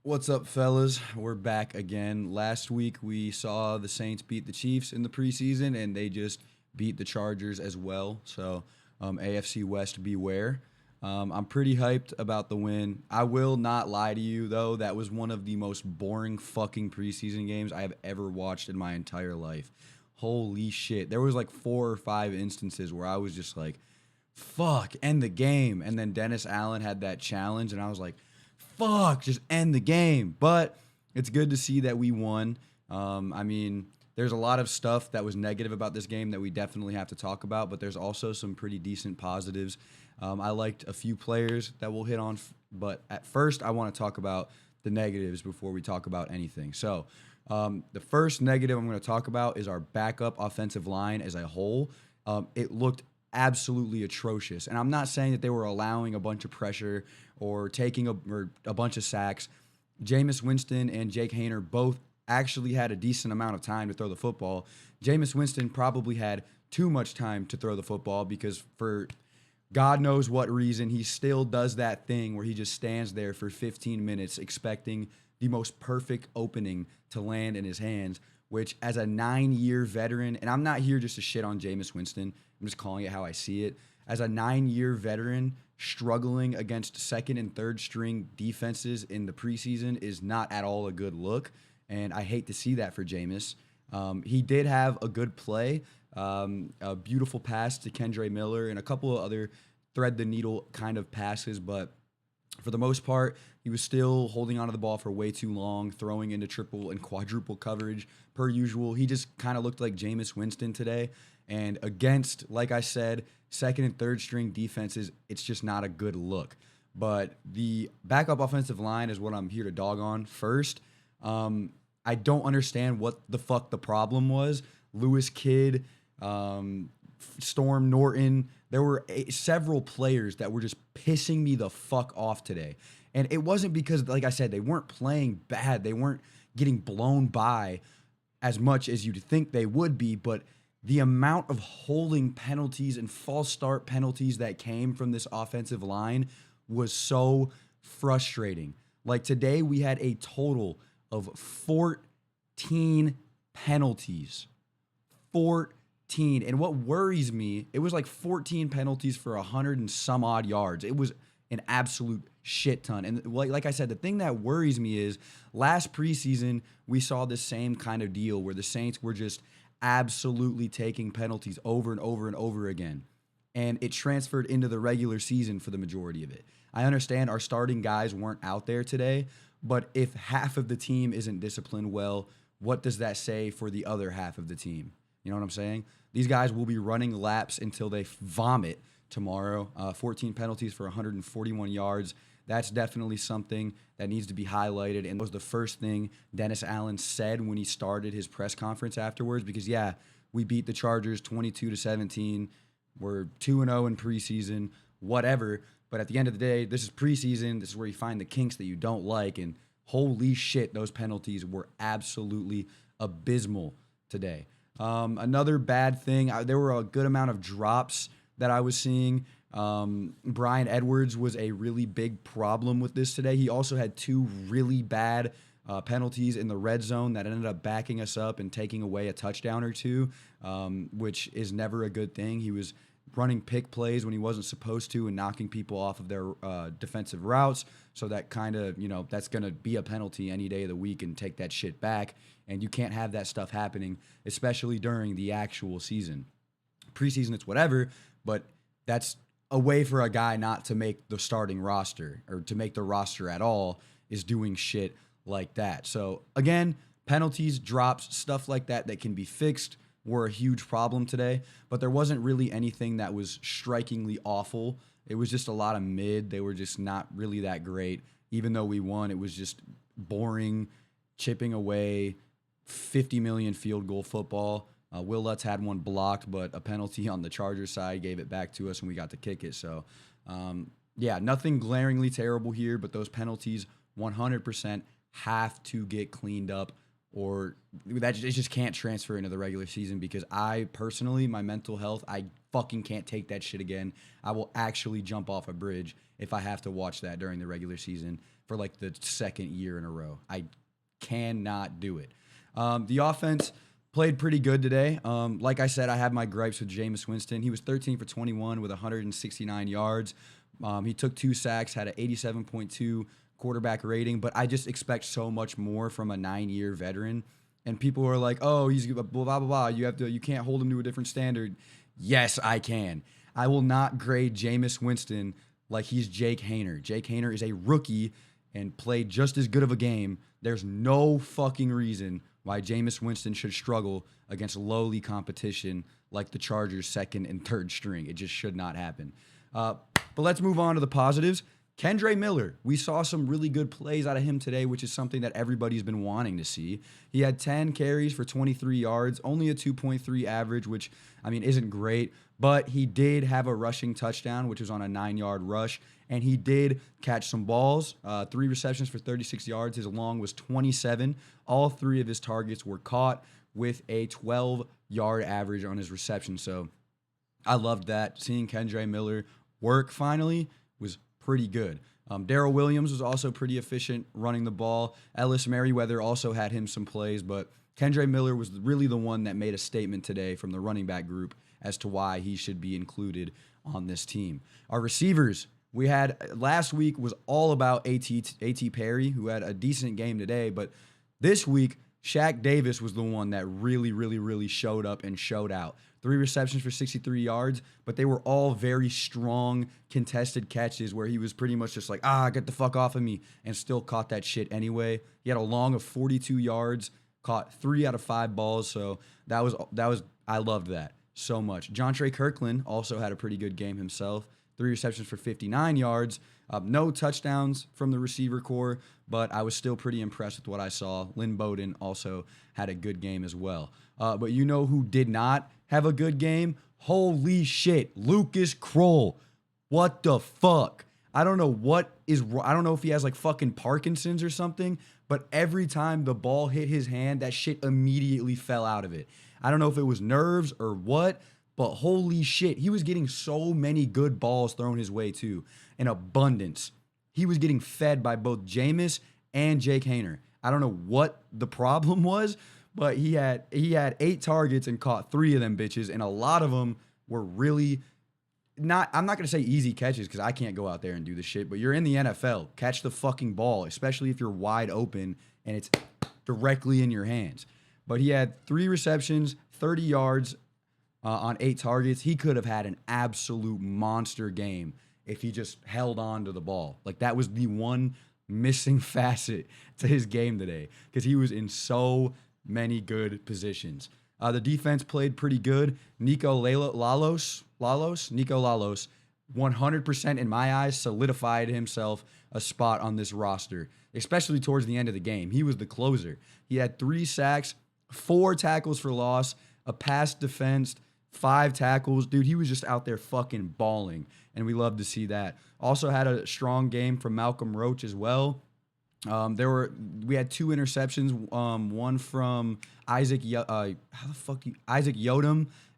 What's up, fellas? We're back again. Last week we saw the Saints beat the Chiefs in the preseason, and they just beat the Chargers as well. So, AFC West beware. I'm pretty hyped about the win. I will not lie to you, though. That was one of the most boring fucking preseason games I have ever watched in my entire life. Holy shit. There was like 4 or 5 instances where I was just like, fuck, end the game. And then Dennis Allen had that challenge, and I was like, fuck, just end the game. But it's good to see that we won. I mean, there's a lot of stuff that was negative about this game that we definitely have to talk about, but there's also some pretty decent positives. I liked a few players that we'll hit on, but at first, I want to talk about the negatives before we talk about anything. So, the first negative I'm going to talk about is our backup offensive line as a whole. It looked absolutely atrocious. And I'm not saying that they were allowing a bunch of pressure or taking a bunch of sacks. Jameis Winston and Jake Haener both actually had a decent amount of time to throw the football. Jameis Winston probably had too much time to throw the football because for God knows what reason, he still does that thing where he just stands there for 15 minutes expecting the most perfect opening to land in his hands, which as a 9-year veteran, and I'm not here just to shit on Jameis Winston, I'm just calling it how I see it. As a 9-year veteran, struggling against second and third string defenses in the preseason is not at all a good look, and I hate to see that for Jameis. He did have a good play, a beautiful pass to Kendre Miller, and a couple of other thread the needle kind of passes, but for the most part, he was still holding onto the ball for way too long, throwing into triple and quadruple coverage per usual. He just kind of looked like Jameis Winston today. And against, like I said, second and third string defenses, it's just not a good look. But the backup offensive line is what I'm here to dog on first. I don't understand what the fuck the problem was. Lewis Kidd, Storm Norton. There were several players that were just pissing me the fuck off today. And it wasn't because, like I said, they weren't playing bad. They weren't getting blown by as much as you'd think they would be. But the amount of holding penalties and false start penalties that came from this offensive line was so frustrating. Like today, we had a total of 14 penalties. 14. And what worries me, it was like 14 penalties for 100 and some odd yards. It was an absolute shit ton. And like I said, the thing that worries me is last preseason, we saw the same kind of deal where the Saints were just absolutely taking penalties over and over and over again. And it transferred into the regular season for the majority of it. I understand our starting guys weren't out there today, but if half of the team isn't disciplined well, what does that say for the other half of the team? You know what I'm saying? These guys will be running laps until they vomit tomorrow. 14 penalties for 141 yards. That's definitely something that needs to be highlighted. And that was the first thing Dennis Allen said when he started his press conference afterwards. Because, yeah, we beat the Chargers 22-17. We're 2-0 in preseason, whatever. But at the end of the day, this is preseason. This is where you find the kinks that you don't like. And holy shit, those penalties were absolutely abysmal today. Another bad thing, there were a good amount of drops that I was seeing. Brian Edwards was a really big problem with this today. He also had 2 really bad penalties in the red zone that ended up backing us up and taking away a touchdown or two, which is never a good thing. He was running pick plays when he wasn't supposed to and knocking people off of their defensive routes. So that kind of, that's going to be a penalty any day of the week and take that shit back. And you can't have that stuff happening, especially during the actual season. Preseason, it's whatever, but that's a way for a guy not to make the starting roster or to make the roster at all is doing shit like that. So again, penalties, drops, stuff like that that can be fixed were a huge problem today, but there wasn't really anything that was strikingly awful. It was just a lot of mid. They were just not really that great. Even though we won, it was just boring, chipping away, 50 million field goal football. Will Lutz had one blocked, but a penalty on the Chargers side gave it back to us and we got to kick it. So, yeah, nothing glaringly terrible here, but those penalties 100% have to get cleaned up or that it just can't transfer into the regular season because I personally, my mental health, I fucking can't take that shit again. I will actually jump off a bridge if I have to watch that during the regular season. for like the second year in a row. I cannot do it. The offense played pretty good today. Like I said, I had my gripes with Jameis Winston. He was 13 for 21 with 169 yards. He took 2 sacks, had an 87.2 quarterback rating, but I just expect so much more from a 9-year veteran. And people are like, "Oh, he's blah blah blah. You can't hold him to a different standard." Yes, I can. I will not grade Jameis Winston like he's Jake Haener. Jake Haener is a rookie and played just as good of a game. There's no fucking reason why Jameis Winston should struggle against lowly competition like the Chargers' second and third string. It just should not happen. But let's move on to the positives. Kendre Miller, we saw some really good plays out of him today, which is something that everybody's been wanting to see. He had 10 carries for 23 yards, only a 2.3 average, which, I mean, isn't great. But he did have a rushing touchdown, which was on a 9-yard rush. And he did catch some balls, 3 receptions for 36 yards. His long was 27. All 3 of his targets were caught with a 12-yard average on his reception. So I loved that. Seeing Kendre Miller work finally was pretty good. Darrell Williams was also pretty efficient running the ball. Ellis Merriweather also had him some plays, but Kendre Miller was really the one that made a statement today from the running back group as to why he should be included on this team. Our receivers, we had last week was all about A.T. Perry, who had a decent game today, but this week, Shaq Davis was the one that really showed up and showed out. 3 receptions for 63 yards, but they were all very strong, contested catches where he was pretty much just like, get the fuck off of me, and still caught that shit anyway. He had a long of 42 yards, caught 3 out of 5 balls, so that was I loved that so much. Jontre Kirkland also had a pretty good game himself. 3 receptions for 59 yards. No touchdowns from the receiver core, but I was still pretty impressed with what I saw. Lynn Bowden also had a good game as well. But you know who did not have a good game? Holy shit, Lucas Kroll. What the fuck? I don't know if he has like fucking Parkinson's or something, but every time the ball hit his hand, that shit immediately fell out of it. I don't know if it was nerves or what, but holy shit, he was getting so many good balls thrown his way too, in abundance. He was getting fed by both Jameis and Jake Haener. I don't know what the problem was, but he had 8 targets and caught 3 of them bitches, and a lot of them were really not, I'm not going to say easy catches because I can't go out there and do this shit, but you're in the NFL. Catch the fucking ball, especially if you're wide open and it's directly in your hands. But he had 3 receptions, 30 yards on 8 targets. He could have had an absolute monster game if he just held on to the ball. Like, that was the one missing facet to his game today because he was in so many good positions. The defense played pretty good. NIKO LALOS, 100% in my eyes, solidified himself a spot on this roster, especially towards the end of the game. He was the closer. He had 3 sacks, 4 tackles for loss, a pass defensed, 5 tackles. Dude, he was just out there fucking balling, and we love to see that. Also had a strong game from Malcolm Roach as well. We had 2 interceptions, one from Isaac Yodom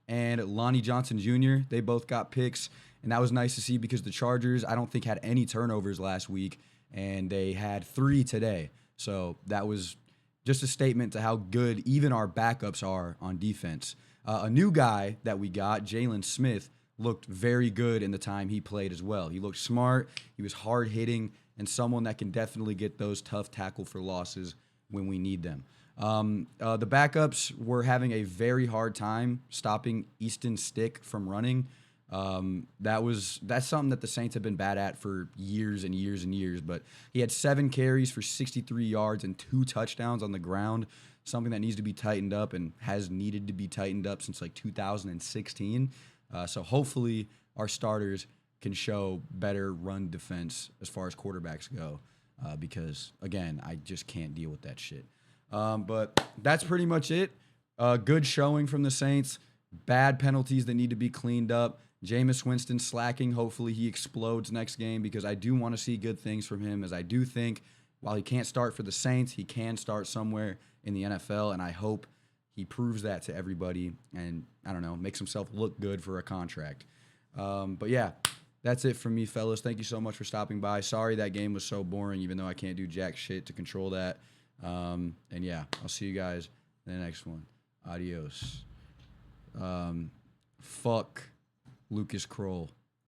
and Lonnie Johnson Jr. They both got picks, and that was nice to see because the Chargers, I don't think, had any turnovers last week, and they had 3 today. So that was just a statement to how good even our backups are on defense. A new guy that we got, Jalen Smith, looked very good in the time he played as well. He looked smart, he was hard-hitting, and someone that can definitely get those tough tackle for losses when we need them. The backups were having a very hard time stopping Easton Stick from running. That's something that the Saints have been bad at for years and years and years, but he had 7 carries for 63 yards and 2 touchdowns on the ground, something that needs to be tightened up and has needed to be tightened up since like 2016. So hopefully our starters can show better run defense as far as quarterbacks go, because, again, I just can't deal with that shit. But that's pretty much it. Good showing from the Saints. Bad penalties that need to be cleaned up. Jameis Winston slacking. Hopefully he explodes next game because I do want to see good things from him, as I do think while he can't start for the Saints, he can start somewhere in the NFL, and I hope he proves that to everybody and, I don't know, makes himself look good for a contract. But yeah, that's it from me, fellas. Thank you so much for stopping by. Sorry that game was so boring, even though I can't do jack shit to control that. And yeah, I'll see you guys in the next one. Adios. Fuck Lucas Kroll.